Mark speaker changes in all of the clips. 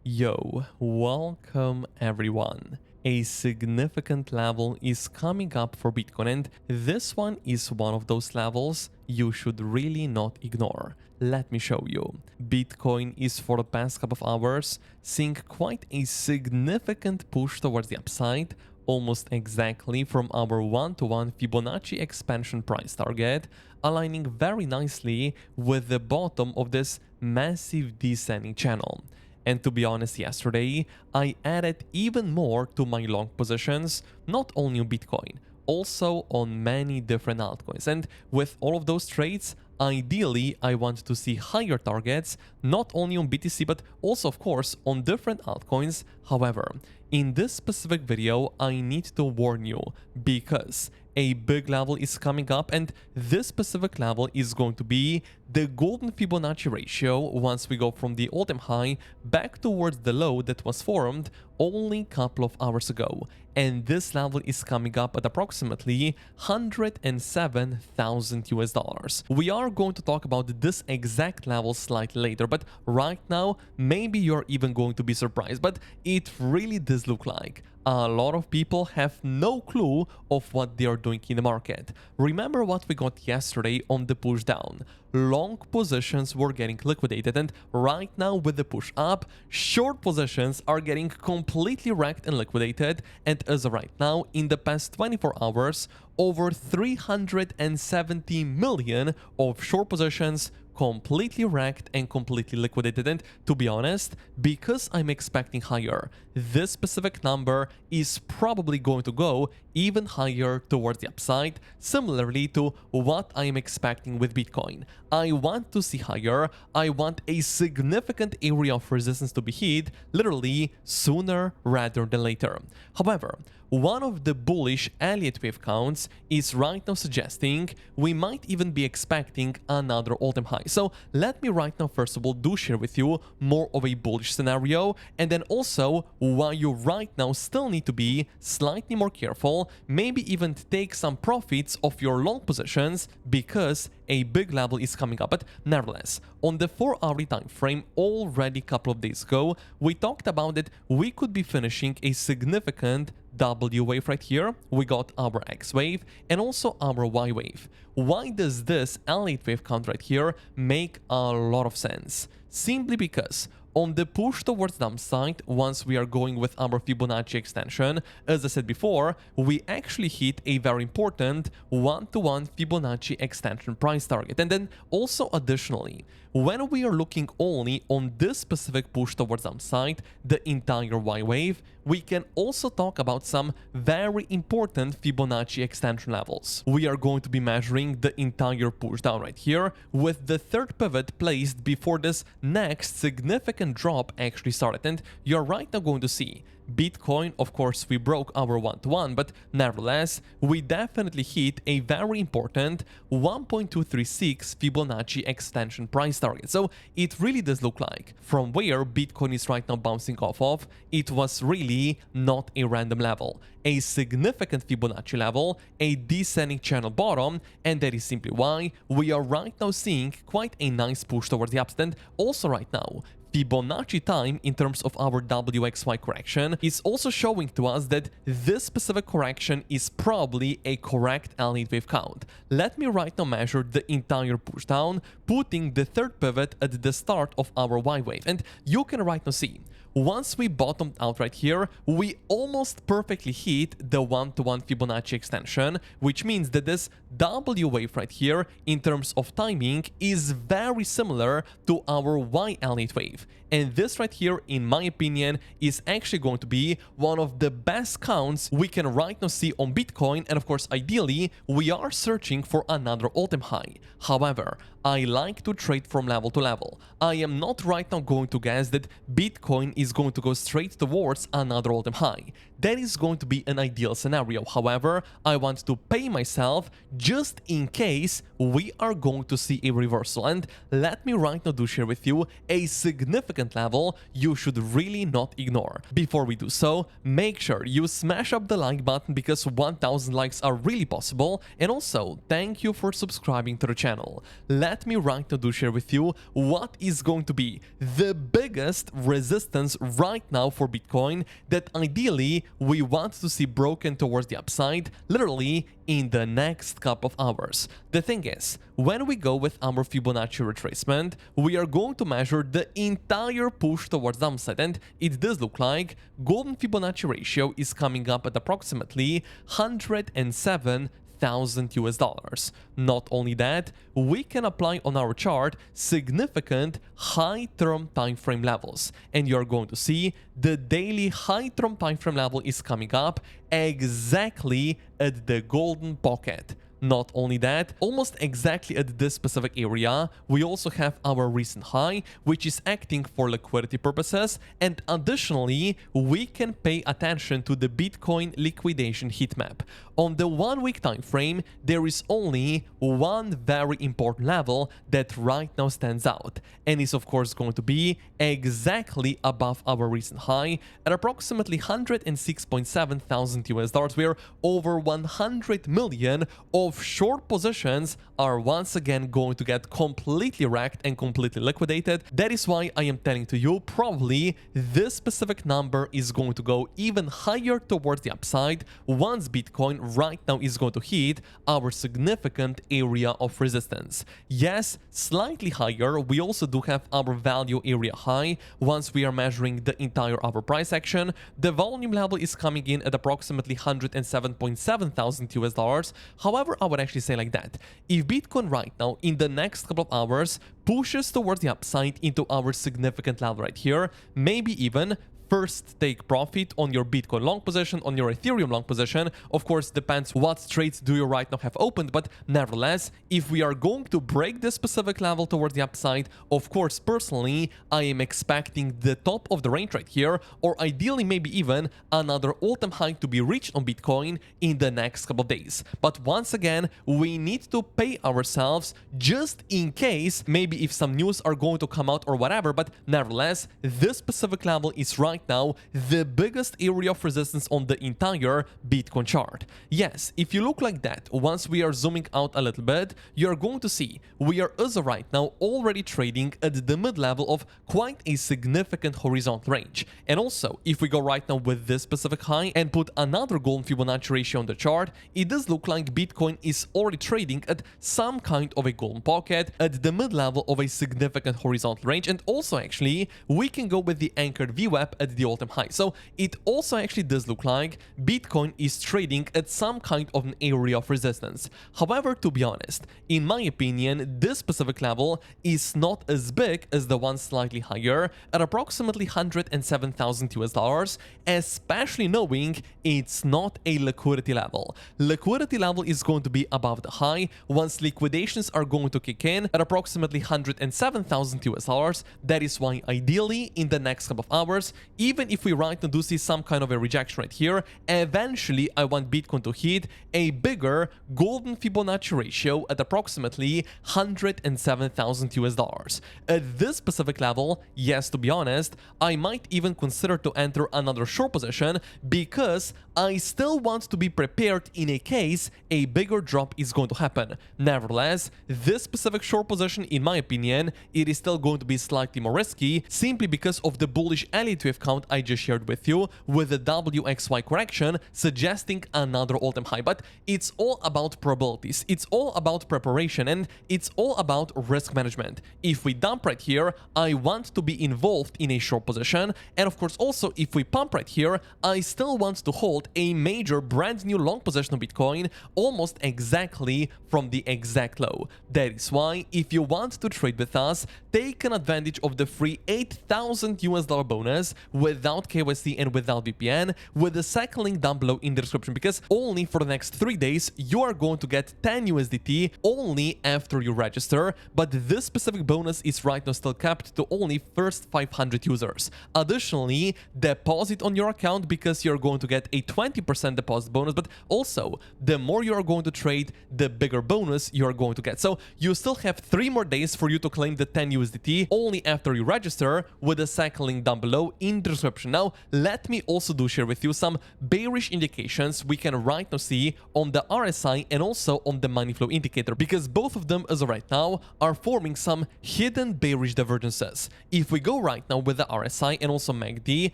Speaker 1: Yo, welcome everyone. A significant level is coming up for Bitcoin, and this one is one of those levels you should really not ignore. Let me show you. Bitcoin is for the past couple of hours seeing quite a significant push towards the upside, almost exactly from our 1-to-1 Fibonacci expansion price target, aligning very nicely with the bottom of this massive descending channel. And to be honest, yesterday, I added even more to my long positions, not only on Bitcoin, also on many different altcoins. And with all of those trades, ideally, I want to see higher targets, not only on BTC, but also, of course, on different altcoins. However, in this specific video, I need to warn you because a big level is coming up, and this specific level is going to be the golden Fibonacci ratio once we go from the all-time high back towards the low that was formed only a couple of hours ago. And this level is coming up at approximately 107,000 US dollars. We are going to talk about this exact level slightly later, but right now, maybe you're even going to be surprised, but it really does look like a lot of people have no clue of what they are doing in the market. Remember what we got yesterday on the push down. Long positions were getting liquidated, and right now with the push up, short positions are getting completely wrecked and liquidated. And as of right now, in the past 24 hours, over 370 million of short positions completely wrecked and completely liquidated. And to be honest, because I'm expecting higher, this specific number is probably going to go even higher towards the upside, similarly to what I'm expecting with Bitcoin. I want to see higher. I want a significant area of resistance to be hit literally sooner rather than later. However, one of the bullish Elliot Wave counts is right now suggesting we might even be expecting another all-time high. So let me right now first of all do share with you more of a bullish scenario, and then also why you right now still need to be slightly more careful, maybe even take some profits of your long positions because a big level is coming up. But nevertheless, on the 4-hourly time frame, already a couple of days ago, we talked about that we could be finishing a significant W wave right here. We got our X wave and also our Y wave. Why does this Elliot wave count right here make a lot of sense? Simply because on the push towards the upside, once we are going with our Fibonacci extension, as I said before, we actually hit a very important 1-to-1 Fibonacci extension price target. And then also additionally, when we are looking only on this specific push towards the upside, the entire Y wave, we can also talk about some very important Fibonacci extension levels. We are going to be measuring the entire push down right here with the third pivot placed before this next significant drop actually started. And you're right now going to see Bitcoin, of course, we broke our 1-to-1, but nevertheless, we definitely hit a very important 1.236 Fibonacci extension price target. So it really does look like from where Bitcoin is right now bouncing off of, it was really not a random level. A significant Fibonacci level, a descending channel bottom, and that is simply why we are right now seeing quite a nice push towards the upside. And also right now, Fibonacci time in terms of our WXY correction is also showing to us that this specific correction is probably a correct Elliot wave count. Let me right now measure the entire push down, putting the third pivot at the start of our Y wave. And you can right now see, once we bottomed out right here, we almost perfectly hit the 1-to-1 Fibonacci extension, which means that this W wave right here, in terms of timing, is very similar to our Y Elliot wave. And this right here, in my opinion, is actually going to be one of the best counts we can right now see on Bitcoin. And of course, ideally, we are searching for another all-time high. However, I like to trade from level to level. I am not right now going to guess that Bitcoin is going to go straight towards another all-time high. That is going to be an ideal scenario. However, I want to pay myself just in case we are going to see a reversal. And let me right now do share with you a significant significant level you should really not ignore. Before we do so, make sure you smash up the like button because 1000 likes are really possible, and also thank you for subscribing to the channel. Let me right now share with you what is going to be the biggest resistance right now for Bitcoin that ideally we want to see broken towards the upside literally in the next couple of hours. The thing is, when we go with our Fibonacci retracement, we are going to measure the entire push towards the upside, and it does look like golden Fibonacci ratio is coming up at approximately 107,000 US dollars. Not only that, we can apply on our chart significant high-term time frame levels, and you're going to see the daily high-term time frame level is coming up exactly at the golden pocket. Not only that, almost exactly at this specific area, we also have our recent high, which is acting for liquidity purposes, and additionally, we can pay attention to the Bitcoin liquidation heat map. On the 1 week time frame, there is only one very important level that right now stands out, and is of course going to be exactly above our recent high at approximately 106.7 thousand US dollars, where over 100 million of short positions are once again going to get completely wrecked and completely liquidated. That is why I am telling to you, probably this specific number is going to go even higher towards the upside once Bitcoin right now is going to hit our significant area of resistance. Yes, slightly higher. We also do have our value area high once we are measuring the entire our price action. The volume level is coming in at approximately 107.7 thousand US dollars. However, I would actually say like that. If Bitcoin right now in the next couple of hours pushes towards the upside into our significant level right here, maybe even first take profit on your Bitcoin long position, on your Ethereum long position. Of course, depends what trades do you right now have opened, but nevertheless, if we are going to break this specific level towards the upside, of course, personally, I am expecting the top of the range right here, or ideally maybe even another all-time high to be reached on Bitcoin in the next couple of days. But once again, we need to pay ourselves just in case, maybe if some news are going to come out or whatever, but nevertheless, this specific level is right now the biggest area of resistance on the entire Bitcoin chart. Yes, if you look like that, once we are zooming out a little bit, you're going to see we are as of right now already trading at the mid-level of quite a significant horizontal range. And also, if we go right now with this specific high and put another golden Fibonacci ratio on the chart, it does look like Bitcoin is already trading at some kind of a golden pocket at the mid-level of a significant horizontal range. And also, actually, we can go with the anchored VWAP at the all-time high. So it also actually does look like Bitcoin is trading at some kind of an area of resistance. However, to be honest, in my opinion, this specific level is not as big as the one slightly higher at approximately 107,000 US dollars, especially knowing it's not a liquidity level. Liquidity level is going to be above the high once liquidations are going to kick in at approximately 107,000 US dollars. That is why ideally in the next couple of hours, even if we right now do see some kind of a rejection right here, eventually I want Bitcoin to hit a bigger golden Fibonacci ratio at approximately 107,000 US dollars. At this specific level, yes, to be honest, I might even consider to enter another short position because I still want to be prepared in a case a bigger drop is going to happen. Nevertheless, this specific short position, in my opinion, it is still going to be slightly more risky simply because of the bullish Elliot Wave count I just shared with you with the WXY correction suggesting another all-time high. But it's all about probabilities, it's all about preparation, and it's all about risk management. If we dump right here, I want to be involved in a short position, and of course also if we pump right here, I still want to hold a major brand new long position of Bitcoin almost exactly from the exact low. That is why if you want to trade with us, take an advantage of the free 8,000 US dollar bonus without KYC and without VPN with the second link down below in the description, because only for the next 3 days you are going to get 10 USDT only after you register, but this specific bonus is right now still capped to only first 500 users. Additionally, deposit on your account because you're going to get a 20% deposit bonus, but also the more you are going to trade, the bigger bonus you are going to get. So you still have 3 more days for you to claim the 10 USDT only after you register with the second link down below in the description. Now, let me also share with you some bearish indications we can right now see on the RSI and also on the money flow indicator, because both of them as of right now are forming some hidden bearish divergences. If we go right now with the RSI and also MACD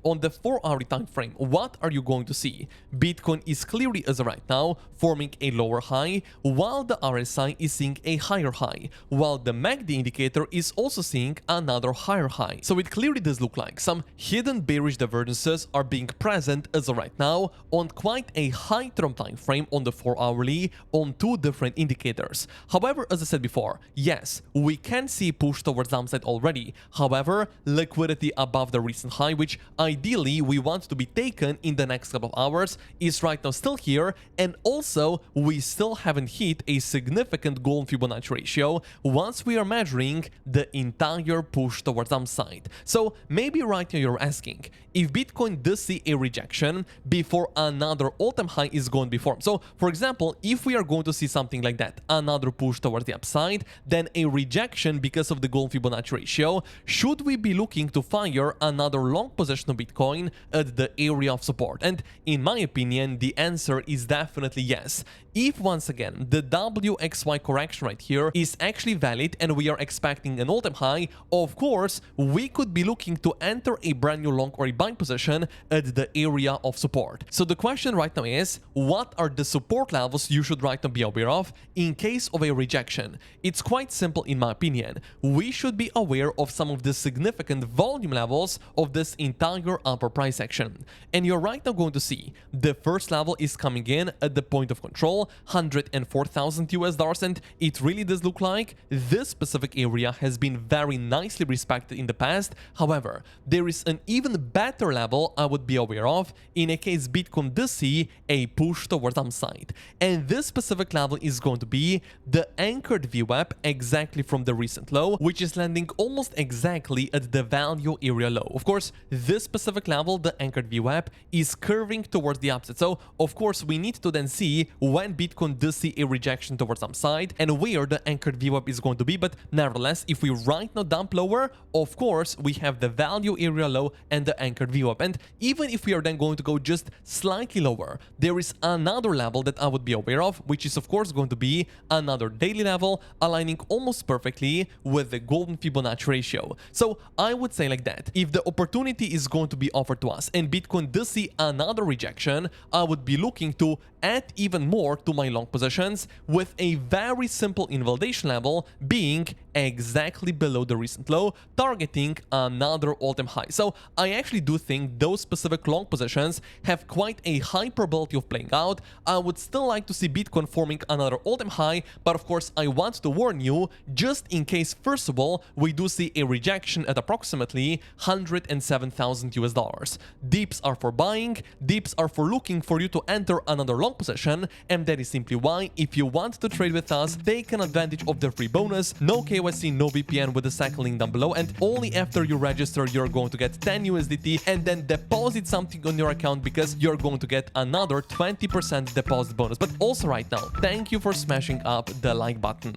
Speaker 1: on the 4-hour time frame, what are you going to see? Bitcoin is clearly as of right now forming a lower high, while the RSI is seeing a higher high, while the MACD indicator is also seeing another higher high. So it clearly does look like some hidden bearish divergences are being present as of right now on quite a high term time frame on the 4-hourly on 2 different indicators. However, as I said before, yes, we can see push towards downside already. However, liquidity above the recent high, which ideally we want to be taken in the next couple of hours, is right now still here, and also we still haven't hit a significant golden Fibonacci ratio once we are measuring the entire push towards downside. So maybe right now you're asking, if Bitcoin does see a rejection before another all-time high is going to be formed. So for example, if we are going to see something like that, another push towards the upside, then a rejection because of the golden Fibonacci ratio, should we be looking to fire another long position of Bitcoin at the area of support? And in my opinion, the answer is definitely yes. If once again the WXY correction right here is actually valid and we are expecting an all-time high, of course we could be looking to enter a brand new long or a buying position at the area of support. So the question right now is, what are the support levels you should right now be aware of in case of a rejection? It's quite simple in my opinion. We should be aware of some of the significant volume levels of this entire upper price action. And you're right now going to see the first level is coming in at the point of control, $104,000, and it really does look like this specific area has been very nicely respected in the past. However, there is an even better level I would be aware of in a case Bitcoin does see a push towards downside, and this specific level is going to be the anchored VWAP exactly from the recent low, which is landing almost exactly at the value area low. Of course, this specific level, the anchored VWAP, is curving towards the upside, so of course we need to then see when Bitcoin does see a rejection towards upside and where the anchored VWAP is going to be. But nevertheless, if we right now dump lower, of course we have the value area low and the anchored VWAP, and even if we are then going to go just slightly lower, there is another level that I would be aware of, which is of course going to be another daily level aligning almost perfectly with the golden Fibonacci ratio. So I would say like that, if the opportunity is going to be offered to us and Bitcoin does see another rejection, I would be looking to add even more to my long positions, with a very simple invalidation level being exactly below the recent low, targeting another all-time high. So I actually do think those specific long positions have quite a high probability of playing out. I would still like to see Bitcoin forming another all-time high, but of course I want to warn you, just in case first of all we do see a rejection at approximately $107,000. Dips are for buying, dips are for looking for you to enter another long position, and that is simply why if you want to trade with us, take an advantage of the free bonus, no KYC, no VPN, with the second link down below, and only after you register you're going to get 10 USDT and then deposit something on your account because you're going to get another 20% deposit bonus. But also right now, thank you for smashing up the like button.